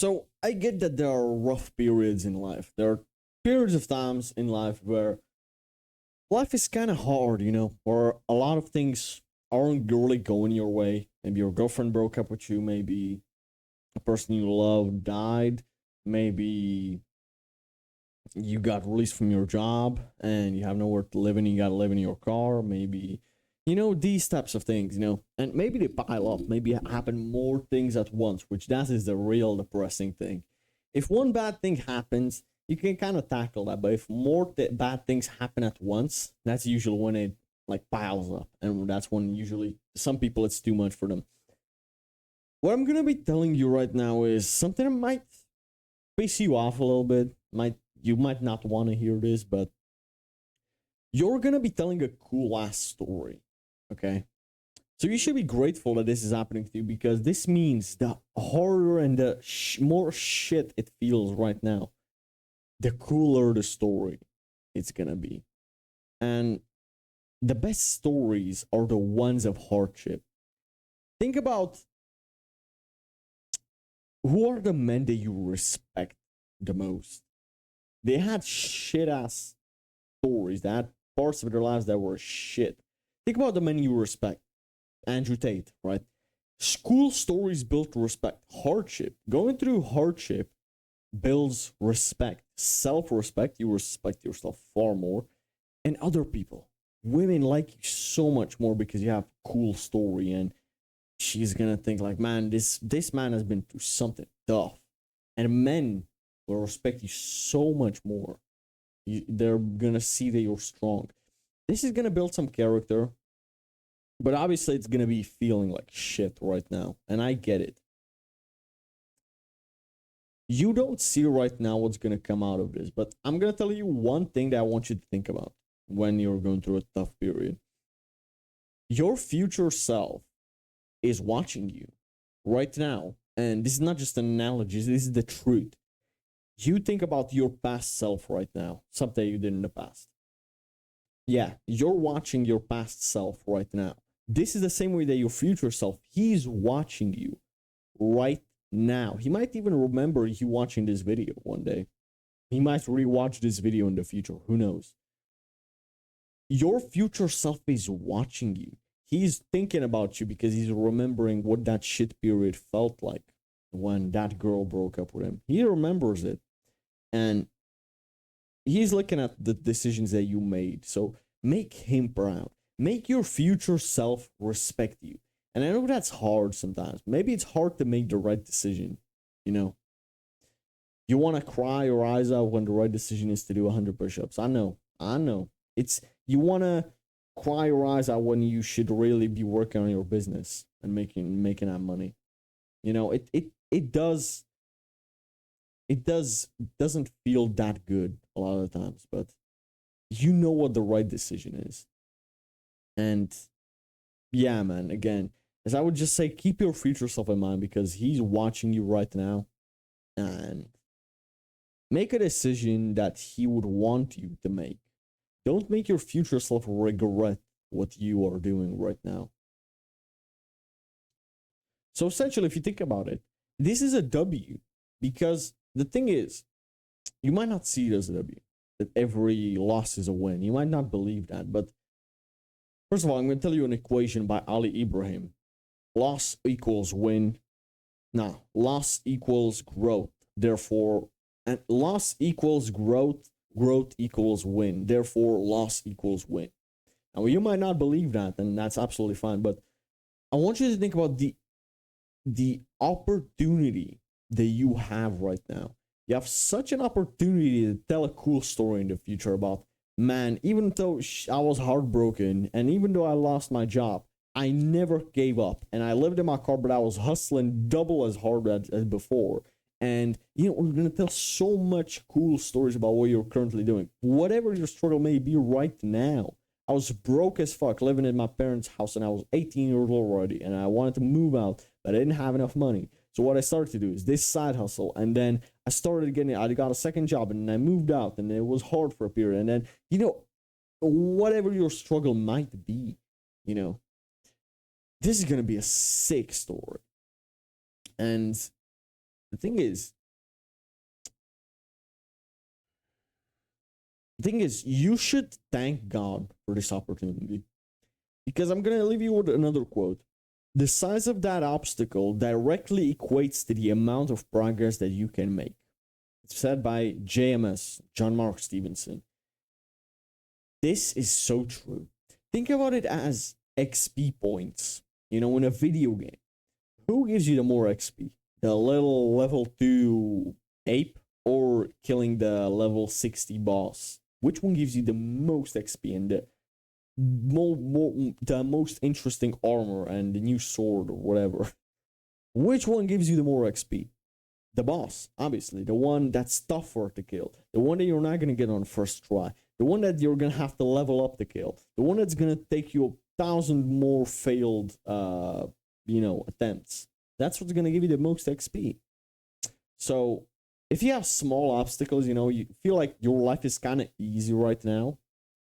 So I get that there are rough periods in life. There are periods of times in life where life is kind of hard, where a lot of things aren't really going your way. Maybe your girlfriend broke up with you. Maybe a person you love died. Maybe you got released from your job and you have nowhere to live and you got to live in your car. Maybe, these types of things, and maybe they pile up. Maybe happen more things at once, which that is the real depressing thing. If one bad thing happens, you can kind of tackle that. But if more bad things happen at once, that's usually when it like piles up. And that's when usually some people it's too much for them. What I'm going to be telling you right now is something that might piss you off a little bit. You might not want to hear this, but you're gonna be telling a cool ass story, okay? So you should be grateful that this is happening to you because this means the harder and the more shit it feels right now, the cooler the story it's gonna be. And the best stories are the ones of hardship. Think about who are the men that you respect the most. They had shit ass stories. They had parts of their lives that were shit. Think about the men you respect. Andrew Tate, right? School stories built respect. Hardship. Going through hardship builds respect. Self respect. You respect yourself far more. And other people. Women like you so much more because you have a cool story and she's gonna think like, man, this man has been through something tough. And men will respect you so much more. They're gonna see that you're strong. This is gonna build some character, but obviously it's gonna be feeling like shit right now, and I get it. You don't see right now what's gonna come out of this, but I'm gonna tell you one thing that I want you to think about when you're going through a tough period. Your future self is watching you right now, and this is not just an analogy, this is the truth. You think about your past self right now, something you did in the past. Yeah, you're watching your past self right now. This is the same way that your future self, he's watching you right now. He might even remember you watching this video one day. He might rewatch this video in the future. Who knows? Your future self is watching you. He's thinking about you because he's remembering what that shit period felt like when that girl broke up with him. He remembers it. And he's looking at the decisions that you made. So make him proud. Make your future self respect you. And I know that's hard sometimes. Maybe it's hard to make the right decision. You know, you want to cry your eyes out when the right decision is to do 100 push-ups. I know. It's you want to cry your eyes out when you should really be working on your business and making that money. You know, it doesn't feel that good a lot of the times, but you know what the right decision is. And yeah, man, again, as I would just say, keep your future self in mind because he's watching you right now and make a decision that he would want you to make. Don't make your future self regret what you are doing right now. So essentially, if you think about it, this is a W because the thing is, you might not see it as a W, that every loss is a win. You might not believe that, but first of all, I'm going to tell you an equation by Ali Ibrahim. Loss equals win. Now, loss equals growth. Therefore, and loss equals growth. Growth equals win. Therefore, loss equals win. Now, you might not believe that, and that's absolutely fine. But I want you to think about the opportunity that you have right now. You have such an opportunity to tell a cool story in the future about, man, even though I was heartbroken and even though I lost my job, I never gave up and I lived in my car, but I was hustling double as hard as before. And, we're going to tell so much cool stories about what you're currently doing. Whatever your struggle may be right now. I was broke as fuck living in my parents' house and I was 18 years old already and I wanted to move out, but I didn't have enough money. So what I started to do is this side hustle, and then I got a second job, and I moved out, and it was hard for a period. And then, whatever your struggle might be, this is gonna be a sick story. And The thing is, you should thank God for this opportunity. Because I'm going to leave you with another quote. The size of that obstacle directly equates to the amount of progress that you can make. It's said by JMS, John Mark Stevenson. This is so true. Think about it as XP points, in a video game. Who gives you the more XP? The little level 2 ape or killing the level 60 boss? Which one gives you the most XP and the most interesting armor and the new sword or whatever? Which one gives you the more XP? The boss, obviously. The one that's tougher to kill. The one that you're not going to get on first try. The one that you're going to have to level up to kill. The one that's going to take you 1,000 more failed, attempts. That's what's going to give you the most XP. So, if you have small obstacles, you feel like your life is kind of easy right now,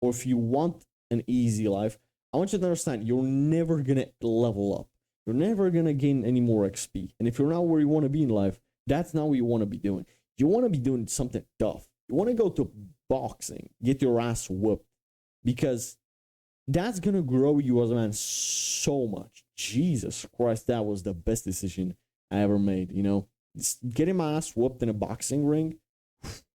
or if you want an easy life, I want you to understand you're never going to level up. You're never going to gain any more XP. And if you're not where you want to be in life, that's not what you want to be doing. You want to be doing something tough. You want to go to boxing, get your ass whooped, because that's going to grow you as a man so much. Jesus Christ, that was the best decision I ever made, Getting my ass whooped in a boxing ring,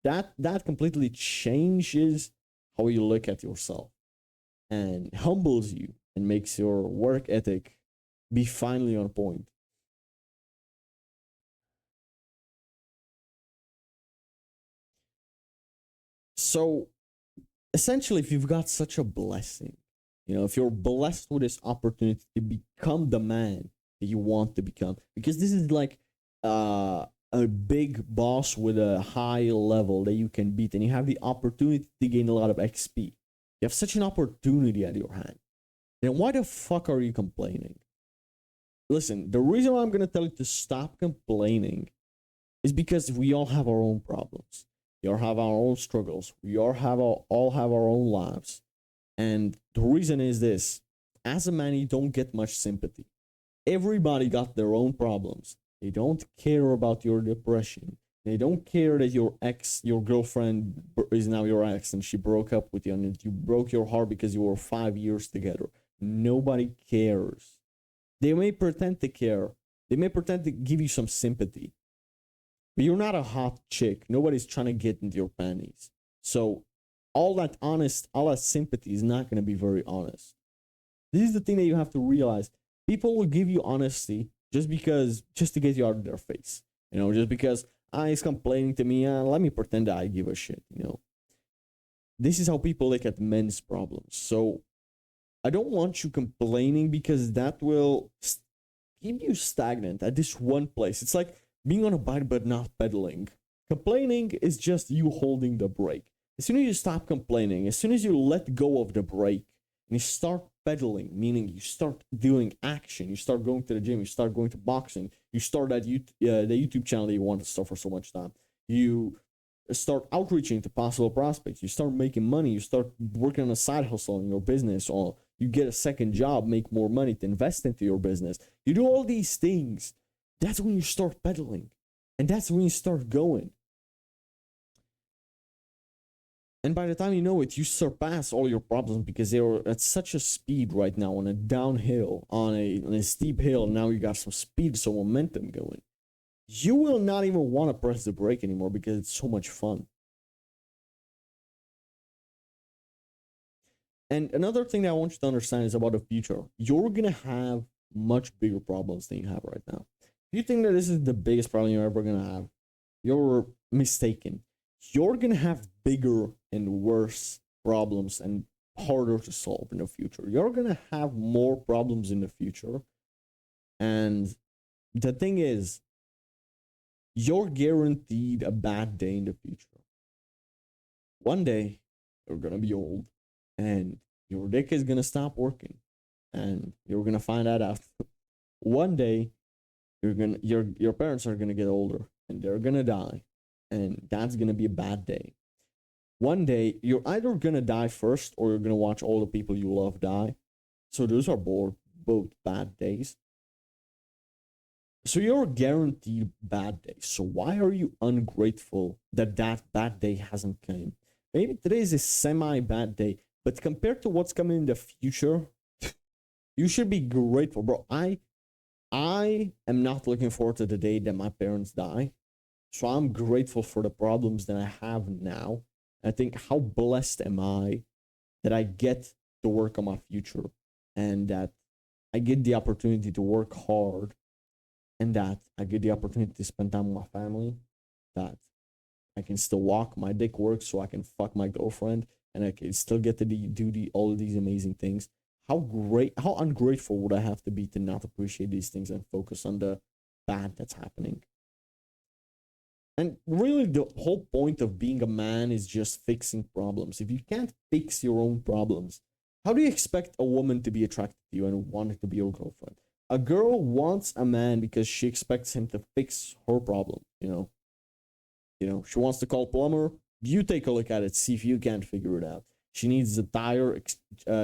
that completely changes how you look at yourself and humbles you and makes your work ethic be finally on point. So essentially, if you've got such a blessing, if you're blessed with this opportunity to become the man that you want to become, because this is like a big boss with a high level that you can beat, and you have the opportunity to gain a lot of XP. You have such an opportunity at your hand. Then why the fuck are you complaining? Listen, the reason why I'm going to tell you to stop complaining is because we all have our own problems. We all have our own struggles. We all have our own lives. And the reason is this. As a man, you don't get much sympathy. Everybody got their own problems. They don't care about your depression. They don't care that your girlfriend is now your ex and she broke up with you and you broke your heart because you were 5 years together. Nobody cares. They may pretend to care. They may pretend to give you some sympathy. But you're not a hot chick. Nobody's trying to get into your panties. So all that sympathy is not going to be very honest. This is the thing that you have to realize. People will give you honesty just to get you out of their face. Just because he's complaining to me, let me pretend that I give a shit, This is how people look at men's problems. So I don't want you complaining because that will keep you stagnant at this one place. It's like being on a bike but not pedaling. Complaining is just you holding the brake. As soon as you stop complaining, as soon as you let go of the brake and you start pedaling, meaning you start doing action, you start going to the gym, you start going to boxing, you start the YouTube channel that you want to start for so much time, you start outreaching to possible prospects, you start making money, you start working on a side hustle in your business, or you get a second job, make more money to invest into your business. You do all these things. That's when you start pedaling. And that's when you start going. And by the time you know it, you surpass all your problems because they're at such a speed right now on a downhill, on a steep hill. Now you got some speed, some momentum going. You will not even want to press the brake anymore because it's so much fun. And another thing that I want you to understand is about the future. You're going to have much bigger problems than you have right now. If you think that this is the biggest problem you're ever going to have, you're mistaken. You're going to have bigger and worse problems and harder to solve in the future. You're going to have more problems in the future. And the thing is, you're guaranteed a bad day in the future. One day, you're going to be old and your dick is going to stop working and you're going to find that out. One day, your parents are going to get older and they're going to die. And that's going to be a bad day. One day, you're either going to die first or you're going to watch all the people you love die. So those are both bad days. So you're guaranteed bad days. So why are you ungrateful that that bad day hasn't come? Maybe today is a semi bad day, but compared to what's coming in the future, you should be grateful, bro. I am not looking forward to the day that my parents die. So I'm grateful for the problems that I have now. I think how blessed am I that I get to work on my future and that I get the opportunity to work hard and that I get the opportunity to spend time with my family, that I can still walk, my dick works so I can fuck my girlfriend and I can still get to do all of these amazing things. How ungrateful would I have to be to not appreciate these things and focus on the bad that's happening? And really, the whole point of being a man is just fixing problems. If you can't fix your own problems, how do you expect a woman to be attracted to you and want to be your girlfriend? A girl wants a man because she expects him to fix her problem. She wants to call plumber. You take a look at it, see if you can't figure it out. She needs a tire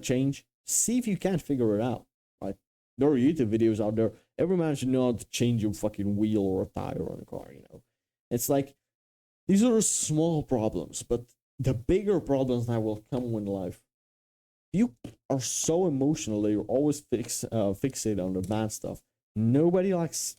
change. See if you can't figure it out. Right? There are YouTube videos out there. Every man should know how to change your fucking wheel or a tire on a car. It's like these are small problems, but the bigger problems that will come in life. You are so emotional that you're always fixated on the bad stuff. Nobody likes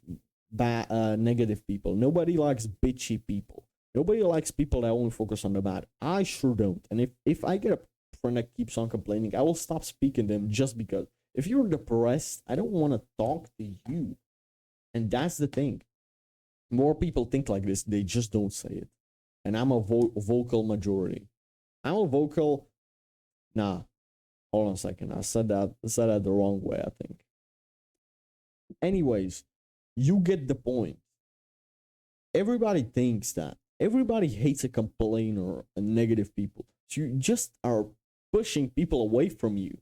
negative people. Nobody likes bitchy people. Nobody likes people that only focus on the bad. I sure don't. And if I get a friend that keeps on complaining, I will stop speaking to them just because. If you're depressed, I don't want to talk to you. And that's the thing. More people think like this, they just don't say it. And I'm a vocal majority. I'm a vocal. Nah, hold on a second. I said that the wrong way, I think. Anyways, you get the point. Everybody thinks that. Everybody hates a complainer and negative people. So you just are pushing people away from you.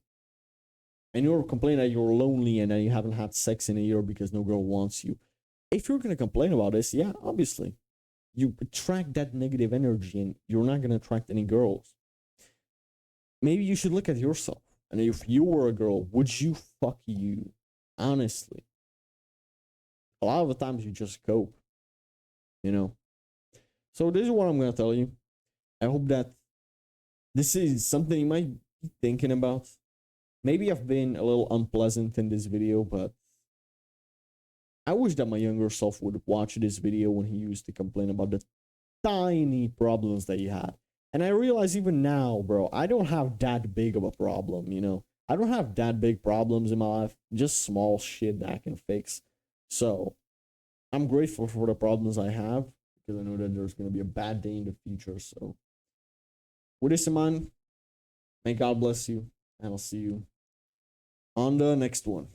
And you're complaining that you're lonely and that you haven't had sex in a year because no girl wants you. If you're going to complain about this, yeah, obviously, you attract that negative energy and you're not going to attract any girls. Maybe you should look at yourself. And if you were a girl, would you fuck you? Honestly. A lot of the times you just cope. So this is what I'm going to tell you. I hope that this is something you might be thinking about. Maybe I've been a little unpleasant in this video, but I wish that my younger self would watch this video when he used to complain about the tiny problems that he had. And I realize even now, bro, I don't have that big of a problem, I don't have that big problems in my life, just small shit that I can fix. So I'm grateful for the problems I have because I know that there's going to be a bad day in the future. So with this in mind, may God bless you, and I'll see you on the next one.